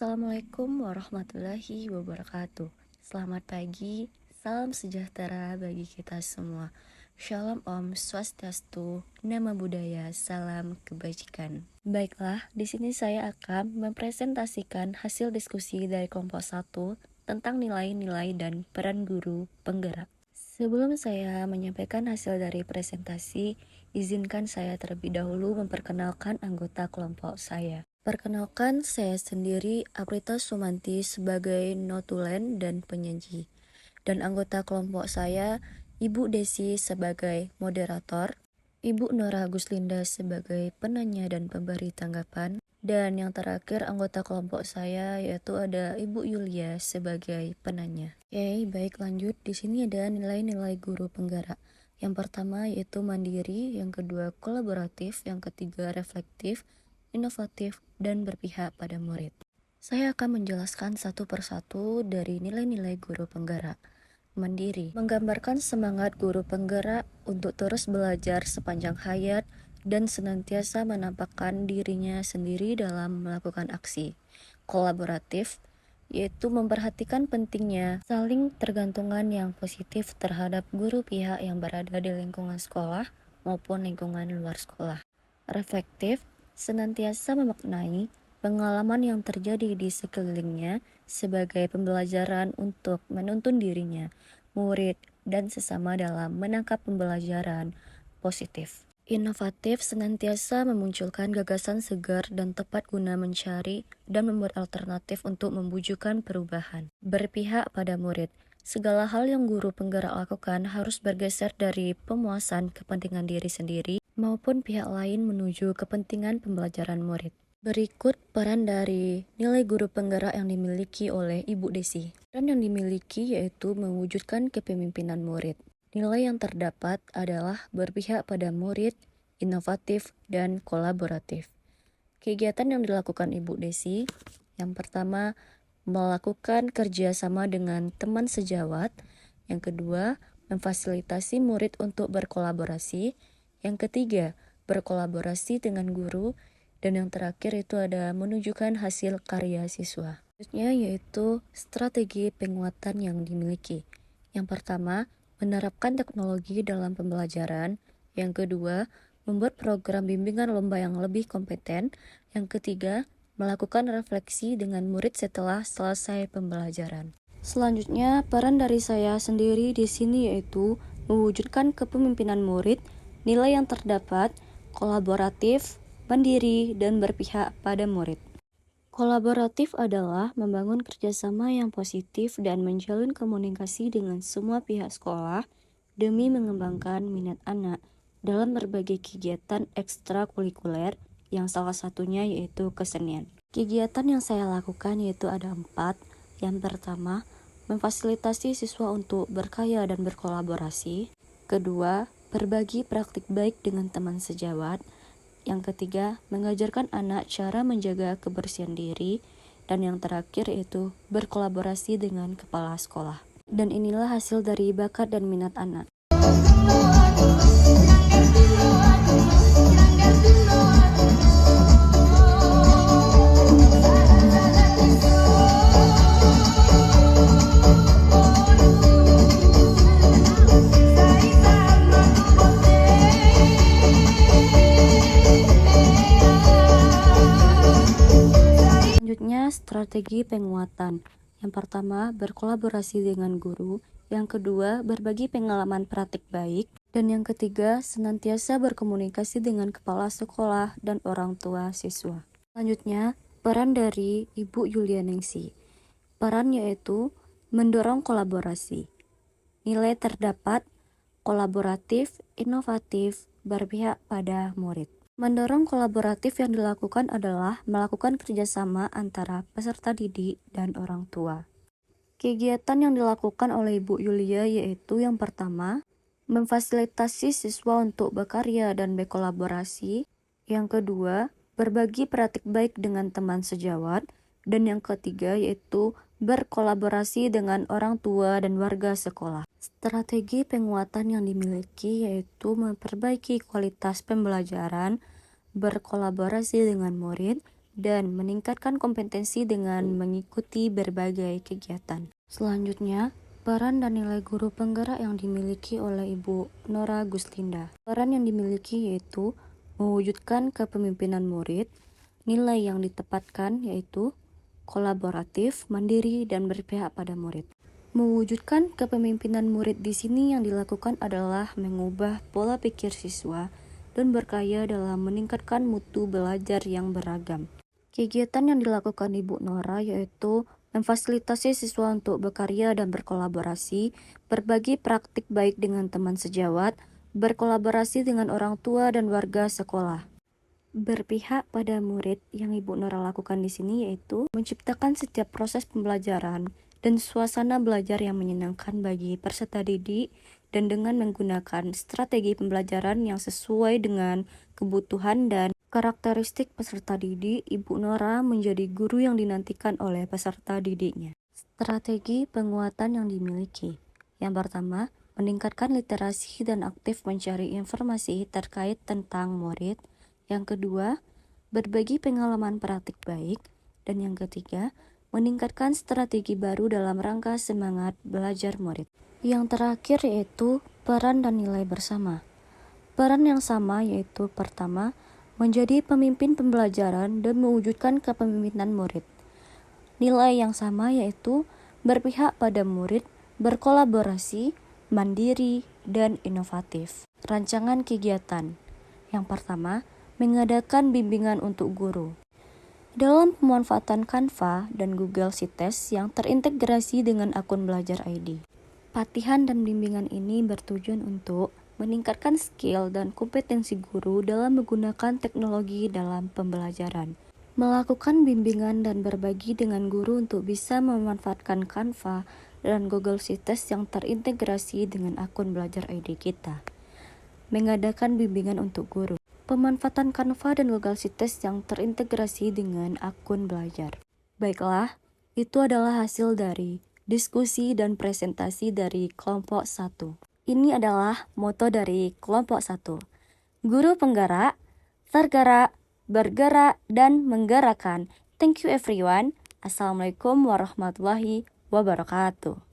Assalamualaikum warahmatullahi wabarakatuh. Selamat pagi, salam sejahtera bagi kita semua. Shalom Om Swastiastu, Nama Budaya, Salam Kebajikan. Baiklah, di sini saya akan mempresentasikan hasil diskusi dari kelompok 1 tentang nilai-nilai dan peran guru penggerak. Sebelum saya menyampaikan hasil dari presentasi, izinkan saya terlebih dahulu memperkenalkan anggota kelompok saya. Perkenalkan, saya sendiri Aprita Sumanti sebagai notulen dan penyaji. Dan anggota kelompok saya, Ibu Desi sebagai moderator, Ibu Nora Guslinda sebagai penanya dan pemberi tanggapan, dan yang terakhir anggota kelompok saya yaitu ada Ibu Yulia sebagai penanya. Oke, baik lanjut. Di sini ada nilai-nilai guru penggerak. Yang pertama yaitu mandiri, yang kedua kolaboratif, yang ketiga reflektif, inovatif, dan berpihak pada murid. Saya akan menjelaskan satu persatu dari nilai-nilai guru penggerak. Mandiri menggambarkan semangat guru penggerak untuk terus belajar sepanjang hayat dan senantiasa menampakkan dirinya sendiri dalam melakukan aksi. Kolaboratif yaitu memperhatikan pentingnya saling tergantungan yang positif terhadap guru pihak yang berada di lingkungan sekolah maupun lingkungan luar sekolah. Reflektif senantiasa memaknai pengalaman yang terjadi di sekelilingnya sebagai pembelajaran untuk menuntun dirinya, murid, dan sesama dalam menangkap pembelajaran positif. Inovatif senantiasa memunculkan gagasan segar dan tepat guna mencari dan membuat alternatif untuk memwujudkan perubahan. Berpihak pada murid. Segala hal yang guru penggerak lakukan harus bergeser dari pemuasan kepentingan diri sendiri maupun pihak lain menuju kepentingan pembelajaran murid. Berikut peran dari nilai guru penggerak yang dimiliki oleh Ibu Desi. Peran yang dimiliki yaitu mewujudkan kepemimpinan murid. Nilai yang terdapat adalah berpihak pada murid, inovatif, dan kolaboratif. Kegiatan yang dilakukan Ibu Desi, yang pertama, melakukan kerjasama dengan teman sejawat. Yang kedua, memfasilitasi murid untuk berkolaborasi. Yang ketiga, berkolaborasi dengan guru. Dan yang terakhir itu ada menunjukkan hasil karya siswa. Selanjutnya yaitu strategi penguatan yang dimiliki. Yang pertama, menerapkan teknologi dalam pembelajaran. Yang kedua, membuat program bimbingan lomba yang lebih kompeten. Yang ketiga, melakukan refleksi dengan murid setelah selesai pembelajaran. Selanjutnya, peran dari saya sendiri di sini yaitu mewujudkan kepemimpinan murid, nilai yang terdapat, kolaboratif, mandiri, dan berpihak pada murid. Kolaboratif adalah membangun kerjasama yang positif dan menjalin komunikasi dengan semua pihak sekolah demi mengembangkan minat anak dalam berbagai kegiatan ekstrakurikuler yang salah satunya yaitu kesenian. Kegiatan yang saya lakukan yaitu ada 4. Yang pertama, memfasilitasi siswa untuk berkarya dan berkolaborasi. Kedua, berbagi praktik baik dengan teman sejawat. Yang ketiga, mengajarkan anak cara menjaga kebersihan diri. Dan yang terakhir yaitu berkolaborasi dengan kepala sekolah. Dan inilah hasil dari bakat dan minat anak. Strategi penguatan. Yang pertama, berkolaborasi dengan guru. Yang kedua, berbagi pengalaman praktik baik. Dan yang ketiga, senantiasa berkomunikasi dengan kepala sekolah dan orang tua siswa. Selanjutnya, peran dari Ibu Yulia Ningsi. Peran yaitu mendorong kolaborasi. Nilai terdapat, kolaboratif, inovatif, berpihak pada murid. Mendorong kolaboratif yang dilakukan adalah melakukan kerjasama antara peserta didik dan orang tua. Kegiatan yang dilakukan oleh Ibu Yulia yaitu yang pertama, memfasilitasi siswa untuk berkarya dan berkolaborasi. Yang kedua, berbagi praktik baik dengan teman sejawat. Dan yang ketiga yaitu berkolaborasi dengan orang tua dan warga sekolah. Strategi penguatan yang dimiliki yaitu memperbaiki kualitas pembelajaran, berkolaborasi dengan murid, dan meningkatkan kompetensi dengan mengikuti berbagai kegiatan. Selanjutnya, peran dan nilai guru penggerak yang dimiliki oleh Ibu Nora Guslinda. Peran yang dimiliki yaitu mewujudkan kepemimpinan murid, nilai yang ditempatkan yaitu kolaboratif, mandiri, dan berpihak pada murid. Mewujudkan kepemimpinan murid di sini yang dilakukan adalah mengubah pola pikir siswa dan berkarya dalam meningkatkan mutu belajar yang beragam. Kegiatan yang dilakukan Ibu Nora yaitu memfasilitasi siswa untuk berkarya dan berkolaborasi, berbagi praktik baik dengan teman sejawat, berkolaborasi dengan orang tua dan warga sekolah. Berpihak pada murid yang Ibu Nora lakukan di sini yaitu menciptakan setiap proses pembelajaran dan suasana belajar yang menyenangkan bagi peserta didik dan dengan menggunakan strategi pembelajaran yang sesuai dengan kebutuhan dan karakteristik peserta didik, Ibu Nora menjadi guru yang dinantikan oleh peserta didiknya. Strategi penguatan yang dimiliki. Yang pertama, meningkatkan literasi dan aktif mencari informasi terkait tentang murid. Yang kedua, berbagi pengalaman praktik baik. Dan yang ketiga, meningkatkan strategi baru dalam rangka semangat belajar murid. Yang terakhir yaitu peran dan nilai bersama. Peran yang sama yaitu pertama, menjadi pemimpin pembelajaran dan mewujudkan kepemimpinan murid. Nilai yang sama yaitu berpihak pada murid, berkolaborasi, mandiri, dan inovatif. Rancangan kegiatan. Yang pertama, mengadakan bimbingan untuk guru. Dalam pemanfaatan Canva dan Google Sites yang terintegrasi dengan akun Belajar ID. Pelatihan dan bimbingan ini bertujuan untuk meningkatkan skill dan kompetensi guru dalam menggunakan teknologi dalam pembelajaran. Melakukan bimbingan dan berbagi dengan guru untuk bisa memanfaatkan Canva dan Google Sites yang terintegrasi dengan akun Belajar ID kita. Mengadakan bimbingan untuk guru. Pemanfaatan Canva dan Google Sites yang terintegrasi dengan akun belajar. Baiklah, itu adalah hasil dari diskusi dan presentasi dari kelompok 1. Ini adalah moto dari kelompok 1. Guru penggerak, tergerak, bergerak, dan menggerakkan. Thank you everyone. Assalamualaikum warahmatullahi wabarakatuh.